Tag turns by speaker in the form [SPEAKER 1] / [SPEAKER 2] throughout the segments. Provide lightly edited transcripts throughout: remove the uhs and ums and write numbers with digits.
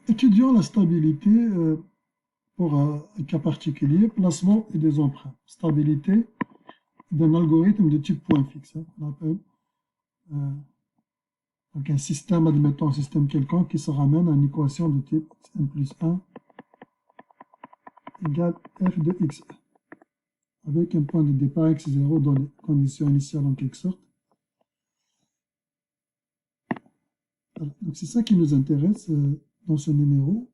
[SPEAKER 1] Étudions la stabilité pour un cas particulier, placement et des emprunts. Stabilité d'un algorithme de type point fixe. On appelle donc un système, admettons un système quelconque qui se ramène à une équation de type n plus 1 égale f de x avec un point de départ x0 dans les conditions initiales en quelque sorte. Voilà. Donc c'est ça qui nous intéresse dans ce numéro.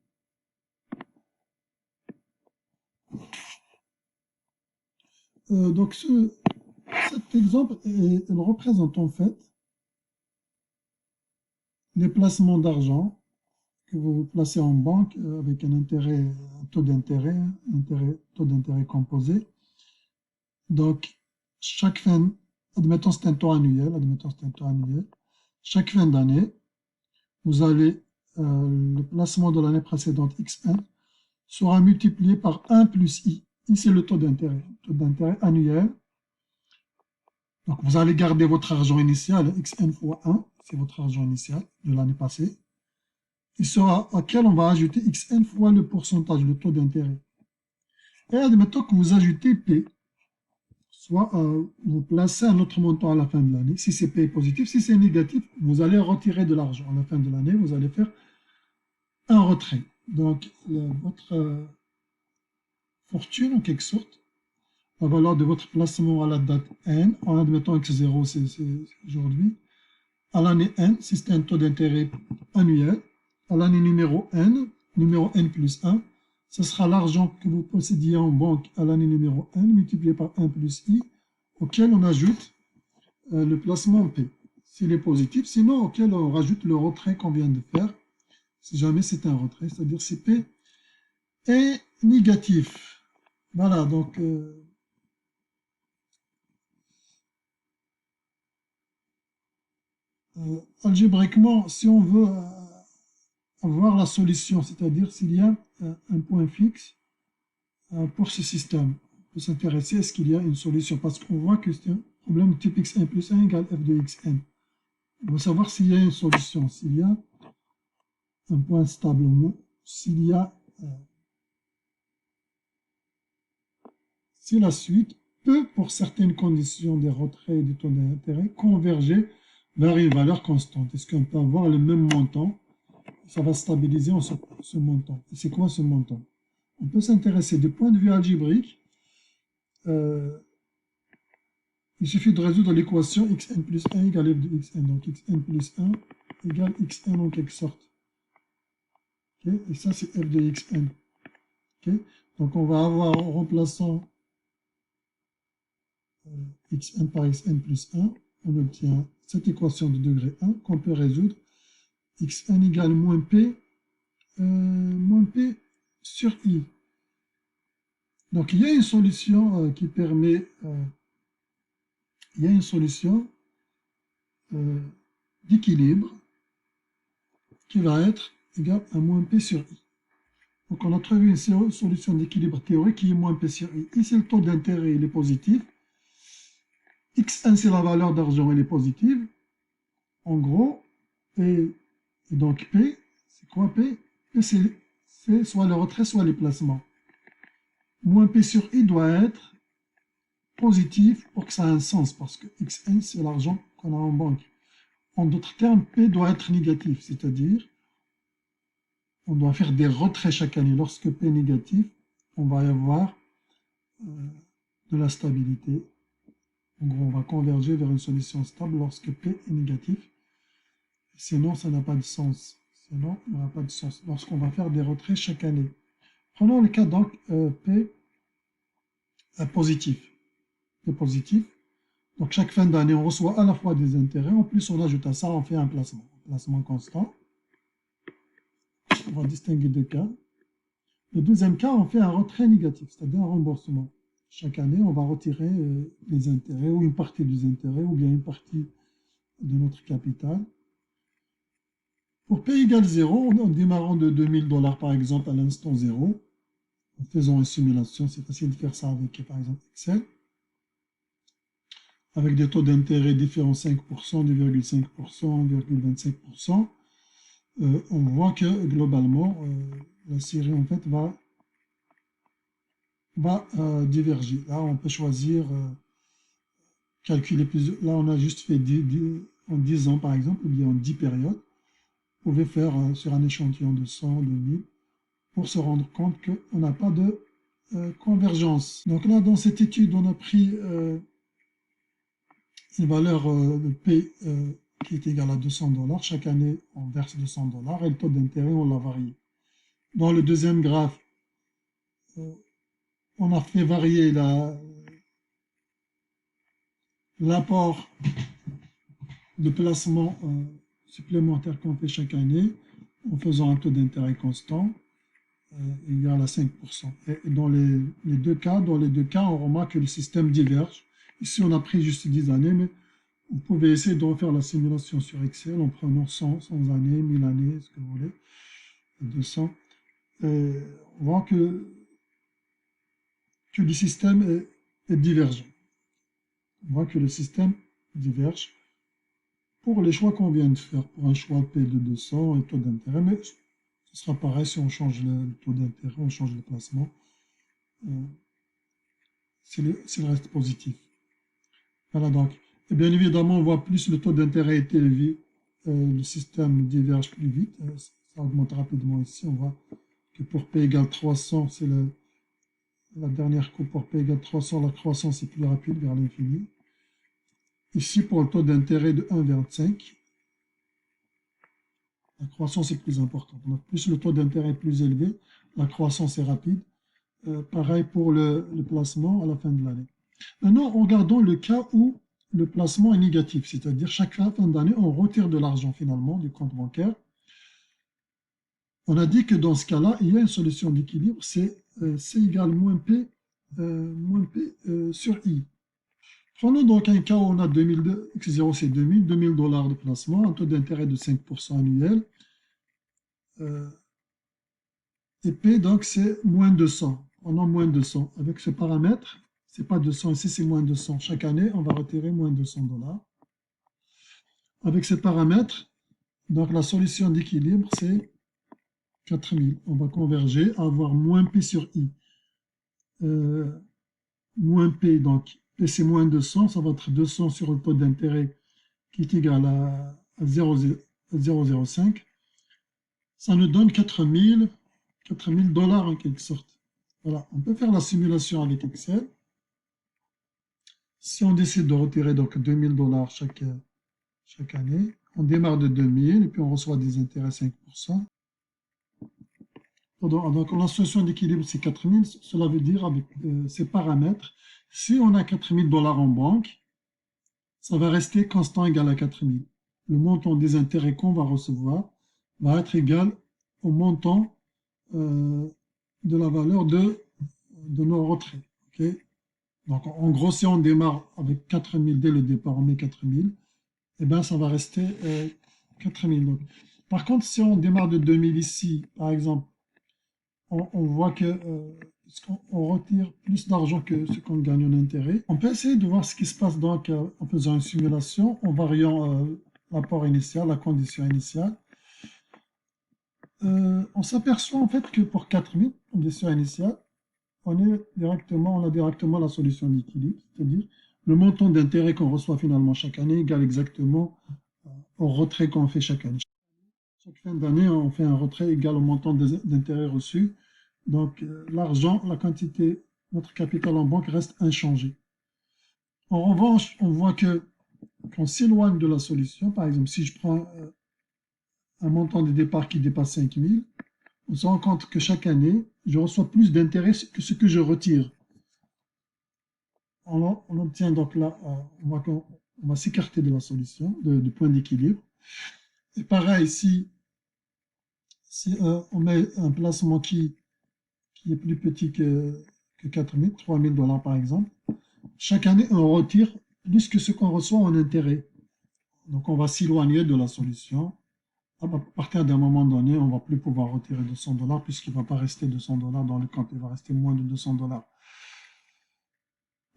[SPEAKER 1] Donc cet exemple, il représente en fait les placements d'argent que vous placez en banque avec un taux d'intérêt, taux d'intérêt composé. Donc, chaque fin, admettons c'est un taux annuel, chaque fin d'année, vous allez, le placement de l'année précédente, x1, sera multiplié par 1 plus i. I, c'est le taux d'intérêt annuel. Donc, vous allez garder votre argent initial, xn fois 1, c'est votre argent initial de l'année passée. Il sera auquel on va ajouter xn fois le pourcentage, le taux d'intérêt. Et admettons que vous ajoutez P, soit vous placez un autre montant à la fin de l'année. Si c'est P est positif, si c'est négatif, vous allez retirer de l'argent. À la fin de l'année, vous allez faire un retrait. Donc, votre fortune, en quelque sorte, la valeur de votre placement à la date N, en admettant que 0, c'est aujourd'hui, à l'année N, si c'est un taux d'intérêt annuel, à l'année numéro N plus 1, ce sera l'argent que vous possédiez en banque à l'année numéro N multiplié par 1 plus I, auquel on ajoute le placement P, s'il est positif, sinon auquel on rajoute le retrait qu'on vient de faire, si jamais c'est un retrait, c'est-à-dire si P est négatif. Voilà, donc algébriquement, si on veut avoir la solution, c'est-à-dire s'il y a un point fixe pour ce système, on peut s'intéresser à ce qu'il y a une solution, parce qu'on voit que c'est un problème de type xn plus 1 égale f de xn. On veut savoir s'il y a une solution, s'il y a un point stable au moins, s'il y a si la suite peut, pour certaines conditions des retraits et du taux d'intérêt, converger vers une valeur constante. Est-ce qu'on peut avoir le même montant? Ça va stabiliser en ce montant. Et c'est quoi ce montant? On peut s'intéresser du point de vue algébrique. Il suffit de résoudre l'équation xn plus 1 égale f de xn. Donc xn plus 1 égale xn en quelque sorte. Okay? Et ça, c'est f de xn. Okay? Donc on va avoir, en remplaçant xn par xn plus 1, on obtient cette équation de degré 1 qu'on peut résoudre. Xn égale moins p sur i. Donc il y a une solution qui permet, il y a une solution d'équilibre qui va être égale à moins p sur i. Donc on a trouvé une solution d'équilibre théorique qui est moins p sur i. Ici le taux d'intérêt il est positif. Xn c'est la valeur d'argent, elle est positive. En gros, et donc P, c'est quoi P? P c'est soit le retrait, soit les placements. Moins P sur I doit être positif pour que ça ait un sens, parce que Xn, c'est l'argent qu'on a en banque. En d'autres termes, P doit être négatif, c'est-à-dire on doit faire des retraits chaque année. Lorsque P est négatif, on va y avoir de la stabilité. En gros, on va converger vers une solution stable lorsque P est négatif. Sinon, ça n'a pas de sens. Sinon, il n'y aura pas de sens lorsqu'on va faire des retraits chaque année. Prenons le cas donc P positif. P positif. Donc chaque fin d'année, on reçoit à la fois des intérêts, en plus on ajoute à ça, on fait un placement constant. On va distinguer deux cas. Le deuxième cas, on fait un retrait négatif, c'est-à-dire un remboursement. Chaque année, on va retirer les intérêts, ou une partie des intérêts, ou bien une partie de notre capital. Pour P égale 0, en démarrant de 2000 $ par exemple à l'instant 0, en faisant une simulation, c'est facile de faire ça avec par exemple Excel, avec des taux d'intérêt différents 5%, 2,5%, 1,25%. on voit que globalement, la série en fait va diverger. Là, on peut choisir, calculer plusieurs. Là, on a juste fait en 10 ans, par exemple, ou bien en 10 périodes. Vous pouvez faire sur un échantillon de 100, de 1000, pour se rendre compte qu'on n'a pas de convergence. Donc là, dans cette étude, on a pris une valeur de P qui est égale à 200 $. Chaque année, on verse 200 $ et le taux d'intérêt, on l'a varié. Dans le deuxième graphe, on a fait varier l'apport de placement supplémentaire qu'on fait chaque année en faisant un taux d'intérêt constant égal à 5%. Et dans les deux cas, on remarque que le système diverge. Ici, on a pris juste 10 années, mais vous pouvez essayer de refaire la simulation sur Excel en prenant 100 années, 1000 années, ce que vous voulez, 200. Et on voit que le système est divergent. On voit que le système diverge pour les choix qu'on vient de faire. Pour un choix P de 200 et taux d'intérêt, mais ce sera pareil si on change le taux d'intérêt, on change le placement. C'est le reste positif. Voilà donc. Et bien évidemment, on voit plus le taux d'intérêt est élevé, le système diverge plus vite. Ça augmente rapidement ici. On voit que pour P égale 300, c'est la dernière courbe. Pour P égale 300, la croissance est plus rapide vers l'infini. Ici, pour le taux d'intérêt de 1,25, la croissance est plus importante. Donc, plus le taux d'intérêt est plus élevé, la croissance est rapide. Pareil pour le placement à la fin de l'année. Maintenant, regardons le cas où le placement est négatif, c'est-à-dire chaque fin d'année, on retire de l'argent finalement du compte bancaire. On a dit que dans ce cas-là, il y a une solution d'équilibre, c'est C égale moins P sur I. Prenons donc un cas où on a X0 c'est 2000 $, de placement, un taux d'intérêt de 5% annuel. Et P, donc, c'est moins 200. On a moins 200. Avec ce paramètre, c'est pas 200, ici c'est moins 200. Chaque année, on va retirer moins 200 $. Avec ce paramètre, donc la solution d'équilibre, c'est 4000. On va converger à avoir moins P sur I. Moins P, donc P c'est moins 200, ça va être 200 sur le taux d'intérêt qui est égal à 0,05. Ça nous donne 4000 $, en quelque sorte. Voilà, on peut faire la simulation avec Excel. Si on décide de retirer donc 2000 $ chaque année, on démarre de 2000 et puis on reçoit des intérêts 5%. Donc la solution d'équilibre c'est 4000, cela veut dire avec ces paramètres, si on a 4000 $ en banque, ça va rester constant égal à 4000. Le montant des intérêts qu'on va recevoir va être égal au montant de la valeur de nos retraits. Okay. Donc en gros, si on démarre avec 4000 dès le départ, on met 4000, et bien ça va rester 4000. Donc. Par contre, si on démarre de 2000 ici, par exemple, on voit que on retire plus d'argent que ce qu'on gagne en intérêt. On peut essayer de voir ce qui se passe donc en faisant une simulation, en variant l'apport initial, la condition initiale. On s'aperçoit en fait que pour 4000, condition initiale, on a directement la solution d'équilibre, c'est-à-dire le montant d'intérêt qu'on reçoit finalement chaque année égale exactement au retrait qu'on fait chaque année. Chaque fin d'année, on fait un retrait égal au montant d'intérêt reçu. Donc l'argent, la quantité, notre capital en banque reste inchangé. En revanche, on voit qu'on s'éloigne de la solution. Par exemple, si je prends un montant de départ qui dépasse 5000, on se rend compte que chaque année, je reçois plus d'intérêt que ce que je retire. On obtient donc là, on va s'écarter de la solution, du point d'équilibre. Et pareil, si on met un placement qui est plus petit que 4000, 3000 $ par exemple, chaque année, on retire plus que ce qu'on reçoit en intérêt. Donc, on va s'éloigner de la solution. À partir d'un moment donné, on ne va plus pouvoir retirer 200 $ puisqu'il ne va pas rester 200 $ dans le compte, il va rester moins de 200 $.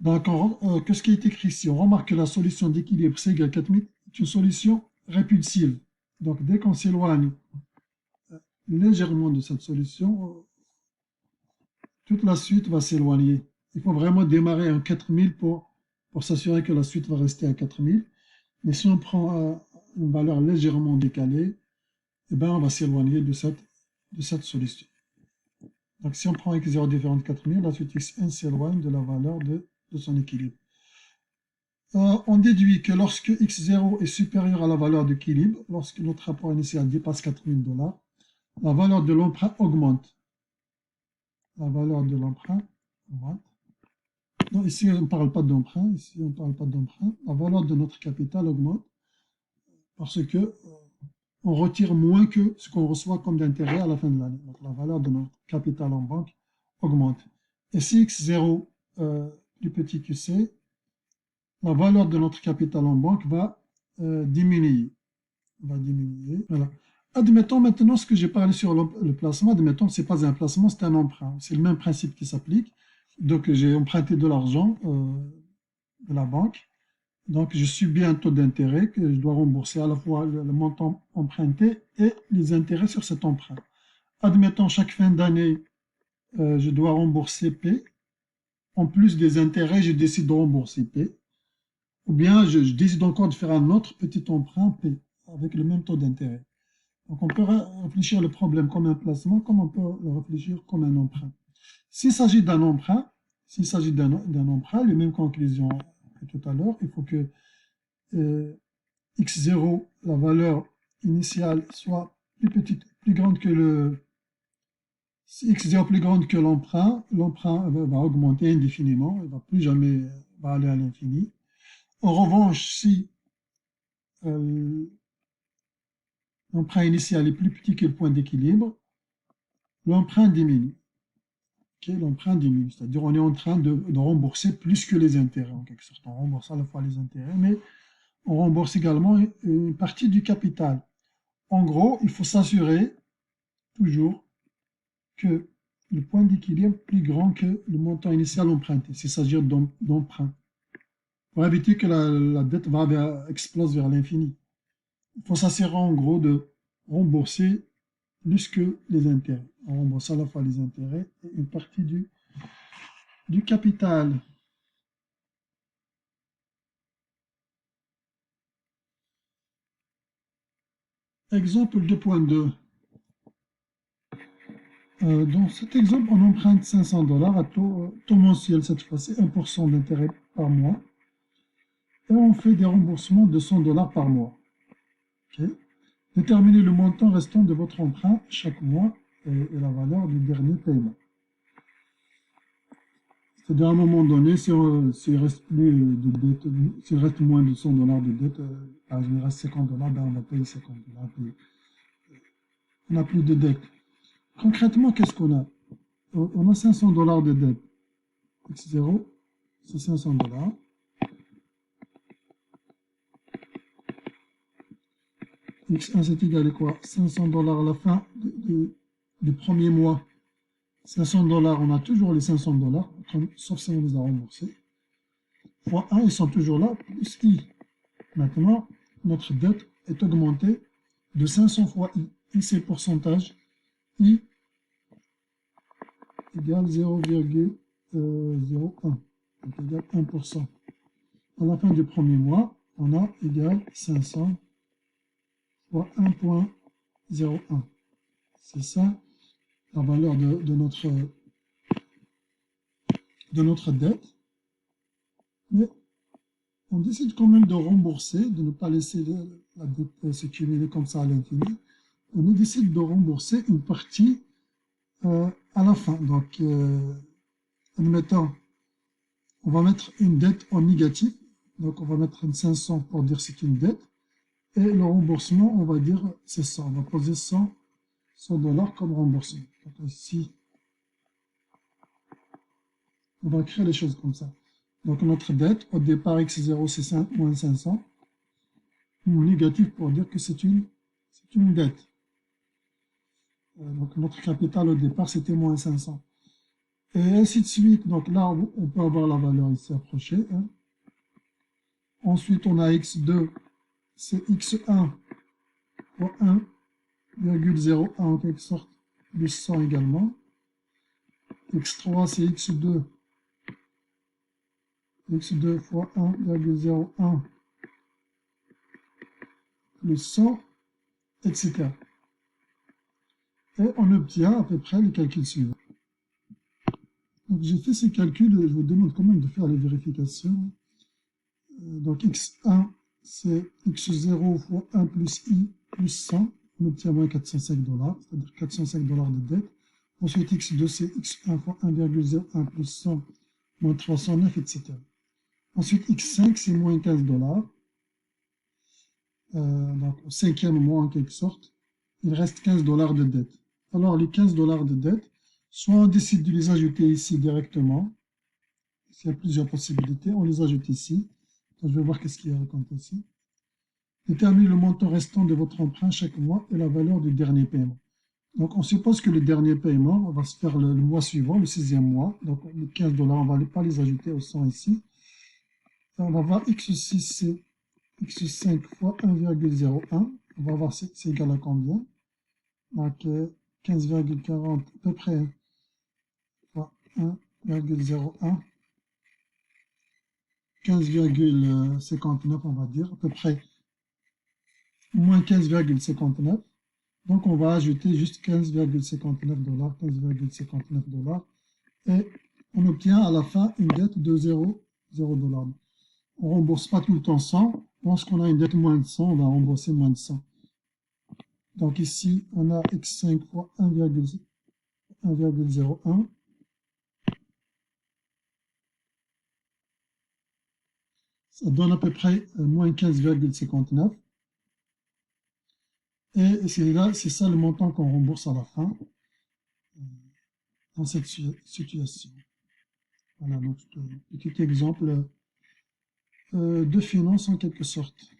[SPEAKER 1] Donc, qu'est-ce qui est écrit ici? On remarque que la solution d'équilibre C égale 4000 est une solution répulsive. Donc, dès qu'on s'éloigne légèrement de cette solution, toute la suite va s'éloigner. Il faut vraiment démarrer à 4000 pour s'assurer que la suite va rester à 4000. Mais si on prend une valeur légèrement décalée, eh ben, on va s'éloigner de cette solution. Donc si on prend x0 différent de 4000, la suite x1 s'éloigne de la valeur de son équilibre. On déduit que lorsque x0 est supérieur à la valeur d'équilibre, lorsque notre rapport initial dépasse 4000 $, la valeur de l'emprunt augmente. La valeur de l'emprunt augmente. Non, ici, on ne parle pas d'emprunt. Ici, on ne parle pas d'emprunt. La valeur de notre capital augmente parce que on retire moins que ce qu'on reçoit comme d'intérêt à la fin de l'année. Donc, la valeur de notre capital en banque augmente. Et si x0 plus petit que c, la valeur de notre capital en banque va diminuer. Voilà. Admettons maintenant ce que j'ai parlé sur le placement. Admettons que ce n'est pas un placement, c'est un emprunt. C'est le même principe qui s'applique. Donc, j'ai emprunté de l'argent de la banque. Donc, je subis un taux d'intérêt que je dois rembourser à la fois le montant emprunté et les intérêts sur cet emprunt. Admettons, chaque fin d'année, je dois rembourser P. En plus des intérêts, je décide de rembourser P. Ou bien, je décide encore de faire un autre petit emprunt P avec le même taux d'intérêt. Donc, on peut réfléchir le problème comme un placement, comme on peut le réfléchir comme un emprunt. S'il s'agit d'un emprunt, les mêmes conclusions que tout à l'heure, il faut que x0, la valeur initiale, soit plus petite, plus grande que le... Si x0 est plus grande que l'emprunt va augmenter indéfiniment, il ne va plus jamais va aller à l'infini. En revanche, si l'emprunt initial est plus petit que le point d'équilibre, l'emprunt diminue. Okay, l'emprunt diminue, c'est-à-dire on est en train de rembourser plus que les intérêts, en quelque sorte. On rembourse à la fois les intérêts, mais on rembourse également une partie du capital. En gros, il faut s'assurer toujours que le point d'équilibre est plus grand que le montant initial emprunté, c'est-à-dire d'emprunt, pour éviter que la dette explose vers l'infini. Il faut s'assurer en gros de rembourser plus que les intérêts. On rembourse à la fois les intérêts et une partie du capital. Exemple 2.2. Dans cet exemple, on emprunte 500 $ à taux mensuel cette fois-ci, 1% d'intérêt par mois. Et on fait des remboursements de 100 $ par mois. Okay. Déterminez le montant restant de votre emprunt chaque mois et la valeur du dernier paiement. C'est-à-dire à un moment donné, s'il reste plus de dette, s'il reste moins de 100 $ de dette, par exemple, il reste 50 $, ben on va payer 50 $. On n'a plus de dette. Concrètement, qu'est-ce qu'on a? On a 500 $ de dette. X0, c'est 500 $. X1, c'est égal à quoi? 500 $ à la fin du premier mois. 500 $, on a toujours les 500 $, sauf si on les a remboursés. Fois 1, ils sont toujours là, plus I. Maintenant, notre dette est augmentée de 500 fois I. I, c'est le pourcentage. I égale 0,01. Donc, égale 1%. À la fin du premier mois, on a égal 500 fois 1,01. C'est ça la valeur de notre dette. Mais on décide quand même de rembourser, de ne pas laisser la dette se cumuler comme ça à l'infini. On décide de rembourser une partie à la fin. Donc, admettons, on va mettre une dette en négatif. Donc, on va mettre une 500 pour dire c'est une dette. Et le remboursement, on va dire c'est 100. On va poser 100 $ comme remboursement. Donc, ici, on va créer les choses comme ça. Donc, notre dette, au départ, x0, c'est moins 500. Négatif pour dire que c'est une dette. Donc, notre capital, au départ, c'était moins 500. Et ainsi de suite. Donc, là, on peut avoir la valeur ici approchée. Hein. Ensuite, on a x2, c'est x1 fois 1 0,01 en quelque sorte, plus 100 également. x3 c'est x2. x2 fois 1,01 plus 100, etc. Et on obtient à peu près les calculs suivants. Donc j'ai fait ces calculs, je vous demande quand même de faire les vérifications. Donc x1 c'est x0 fois 1 plus i plus 100, on obtient moins 405 $, c'est-à-dire 405 $ de dette. Ensuite x2 c'est x1 fois 1,01 plus 100, moins 309, etc. Ensuite x5 c'est moins 15 $. Donc au cinquième mois en quelque sorte, il reste 15 $ de dette. Alors les 15 $ de dette, soit on décide de les ajouter ici directement, s'il y a plusieurs possibilités, on les ajoute ici. Donc, je vais voir qu'est-ce qu'il y a raconté ici. Détermine le montant restant de votre emprunt chaque mois et la valeur du dernier paiement. Donc on suppose que le dernier paiement va se faire le mois suivant, le 6e mois. Donc les 15 $, on ne va pas les ajouter au 100 ici. On va voir x6 c'est x5 fois 1,01. On va voir c'est égal à combien. Donc 15,40 à peu près fois 1,01. 15,59 on va dire, à peu près moins 15,59. Donc on va ajouter juste 15,59 $, 15,59 $, et on obtient à la fin une dette de 0,0 $. On ne rembourse pas tout le temps 100. Lorsqu'on a une dette moins de 100, on va rembourser moins de 100. Donc ici, on a x5 fois 1,01. Ça donne à peu près moins 15,59. Et c'est ça le montant qu'on rembourse à la fin dans cette situation. Voilà, donc petit exemple de finance en quelque sorte.